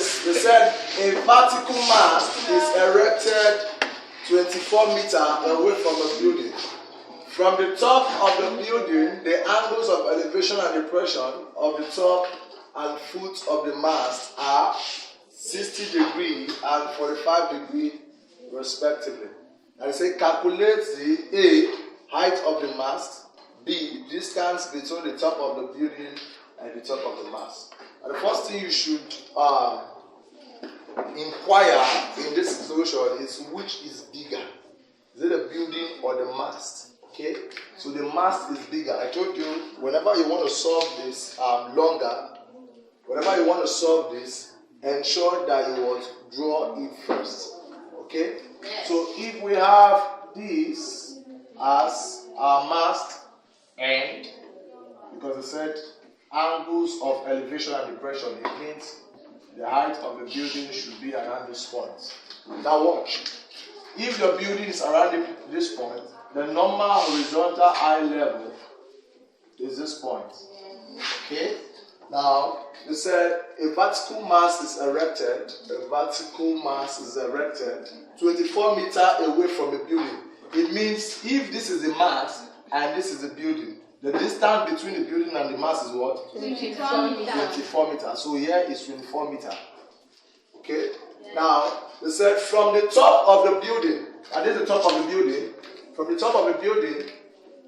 this, they said a vertical mast is erected 24 meters away from a building. From the top of the building, the angles of elevation and depression of the top and foot of the mast are 60 degrees and 45 degrees respectively. And they say calculate the A, height of the mast, B, distance between the top of the building and the top of the mast. And the first thing you should inquire in this situation is which is bigger. Is it the building or the mast? Okay, so the mast is bigger. I told you, whenever you want to solve this whenever you want to solve this, ensure that you will draw it first. Okay, so if we have this as our mast end, because it said angles of elevation and depression, it means the height of the building should be around this point. Now watch. If the building is around this point, the normal horizontal eye level is this point. Okay? Now, they said a vertical mast is erected. A vertical mast is erected 24 meters away from a building. It means if this is a mast and this is a building, the distance between the building and the mast is what? 24 meters. 24 meters. So here is 24 meters. Okay? Now, they said from the top of the building, and this is the top of the building, from the top of the building,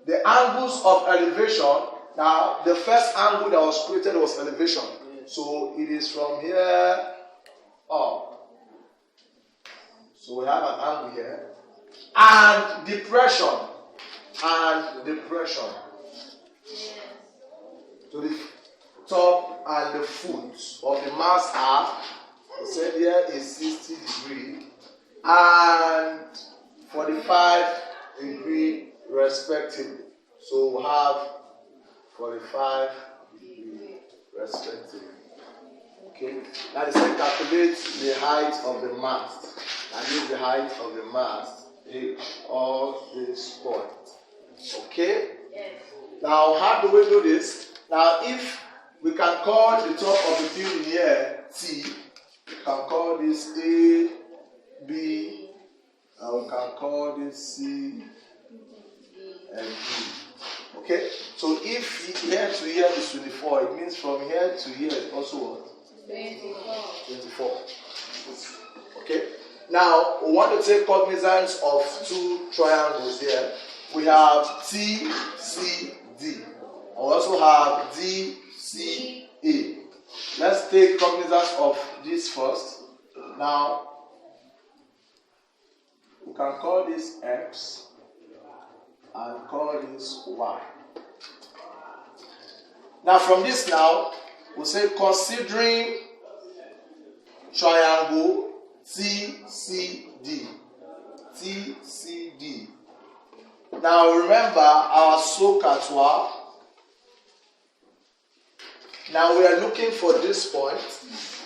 the angles of elevation, now the first angle that was created was elevation. So it is from here up. So we have an angle here. And depression. To the top and the foot of the mast are, we said here is 60 degrees and 45 degrees respectively. So we have 45 degrees respectively. Okay. Now they say calculate the height of the mast. And this is the height of the mast, H, of this point. Okay? Yes. Now how do we do this? Now if we can call the top of the building here T, we can call this A, B, and we can call this C and D. Okay? So if here to here is 24, it means from here to here is also what? 24. Okay? Now, we want to take cognizance of two triangles here. We have TCD. We also have DCA. Let's take cognizance of this first. Now, we can call this X and call this Y. Now, from this now, we'll say considering triangle TCD. TCD. Now remember our SOHCAHTOA. Now we are looking for this point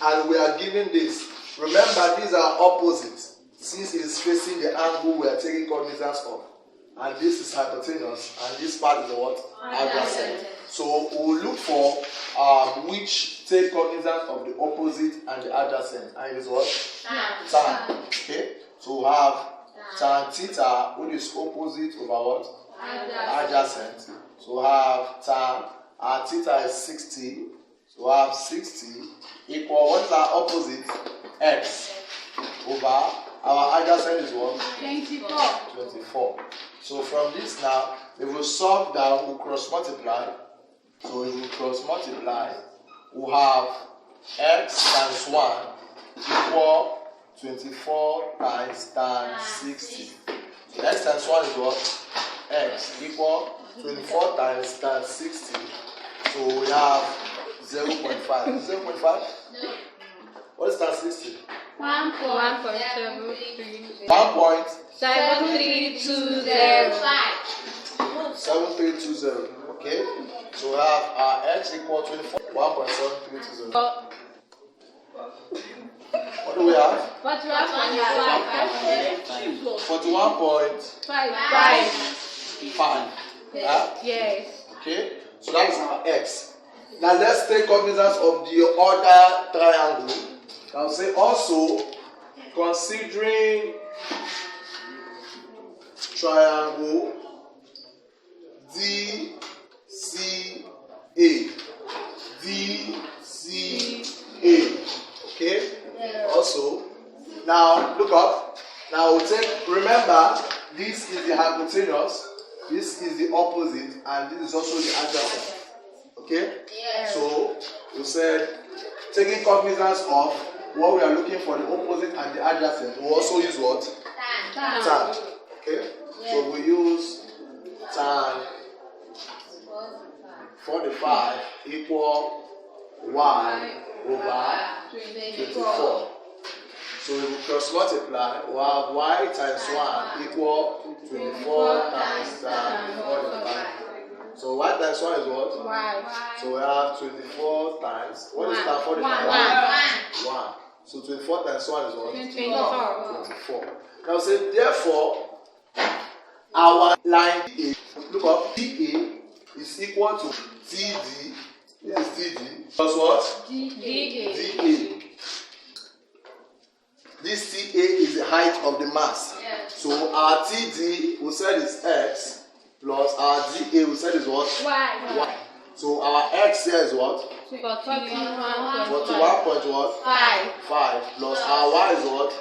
and we are given this. Remember these are opposites. Since it is facing the angle we are taking cognizance of. And this is hypotenuse and this part is what? Adjacent. So we will look for which take cognizance of the opposite and the adjacent. And it is what? Tan. Okay? So we have tan theta, which is opposite over what? Adjacent. So we have tan, our theta is 60. So we have 60 equal, what is our opposite? X. Over, our adjacent is what? 24. So from this now, if we solve down, we'll cross multiply. So if we cross multiply, we'll have x times 1 equal 24 times tan 60. So x times 1 is what? X equal 24 times tan 60. So we have 0.5. 0.5? No. What is tan 60? 1.7320. 7320. Okay. So we have our x equal 24. 1.7320. What do we have? 41.5. Yes. Okay. So that is our x. Now let's take cognizance of the other triangle. I'll say also considering triangle DCA. DCA. Okay? Also, now look up. Now we'll take, remember, this is the hypotenuse, this is the opposite, and this is also the adjacent. Okay? So we said taking cognizance of what we are looking for, the opposite and the adjacent, we also use what? Tan. Okay? So we use tan 45 equal y over 24. So we will cross multiply. We have y times 1 equal 24 times tan 45. So y times 1 is what? Y. So we have 24 times. What is tan 45? 1. So 24 times 1 is what? 24. Now say therefore our line A, look up, TA is equal to TD. This is TD plus what? DA. This TA is the height of the mass. So our TD we said is X plus our DA we said is what? Y. So our X here is what? 41.5 plus our Y is what?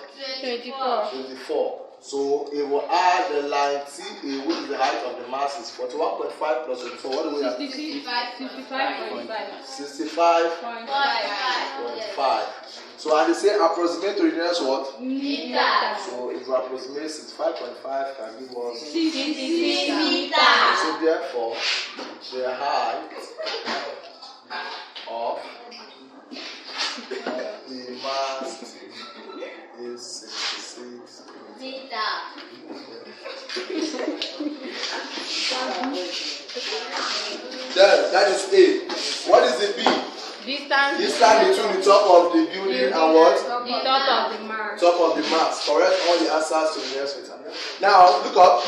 24. So it will add the line TA, which is the height of the mass, is 41.5 plus 24. What do we have? 65.5. So and they say approximate to the nearest what? Meter. So if you approximate 65.5 can give us 60 meters. So therefore the height of the mast is 66 meters. Then that is A. What is the B? Distance between the top of the building and what? The top of the mass. Top of the mass. Correct all the answers to the next meter. Now look up.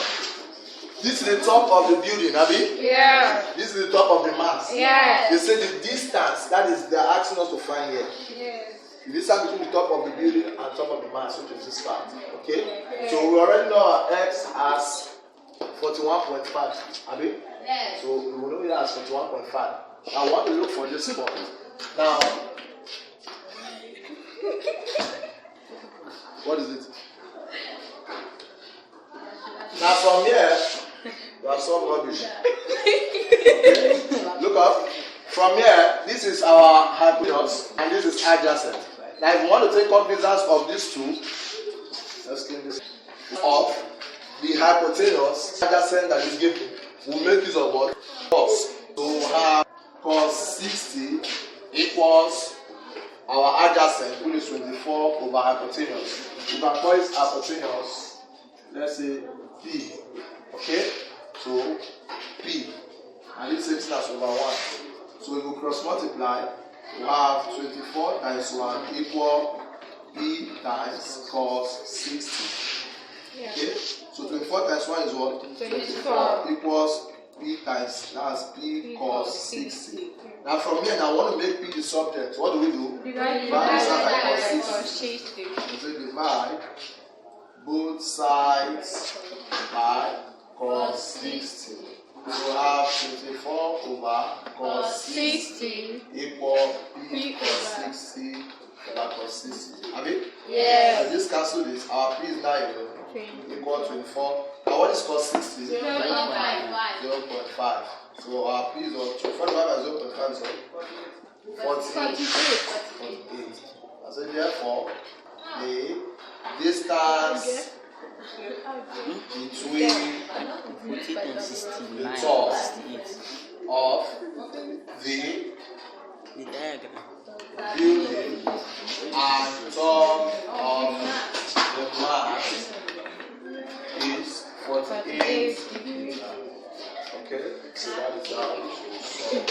This is the top of the building, Abi? Yeah. This is the top of the mass. Yeah. They say the distance, that is they are asking us to find here. Yes. The distance between the top of the building and top of the mass, which is this part. Okay? So we already know our X as 41.5. Abi? Yes. So we will know it as 41.5. I want to look for this spot. Now, what is it? Now from here, you have some rubbish. Okay? Look up. From here, this is our hypotenuse and this is adjacent. Now if you want to take cognizance of these two, let's clean this up. The hypotenuse adjacent that is given will make use of what? Cos. So we have cos 60 equals our adjacent, which is 24 over hypotenuse. You can call it hypotenuse, let's say P. Okay? So P. And this is as over 1. So we will cross multiply. We have 24 times 1 equal P times cos 60. Yeah. Okay? So 24 times 1 is what? 24 equals P times, that's P cos 60. Now from here, now I want to make P the subject. What do we do? Divide cos 60. So divide both sides by cos 60. So we have 24 over cos 60 equal P cos 60 over cos 60. Have it? Yes. As this cancel this, our P is now equal 24. Now what is cos 60? 0.5. So our P is 45 and 0.5 is 48. So therefore, the distance between the top of the building and top of the mass is 48 meters. Okay, so that is how we should solve.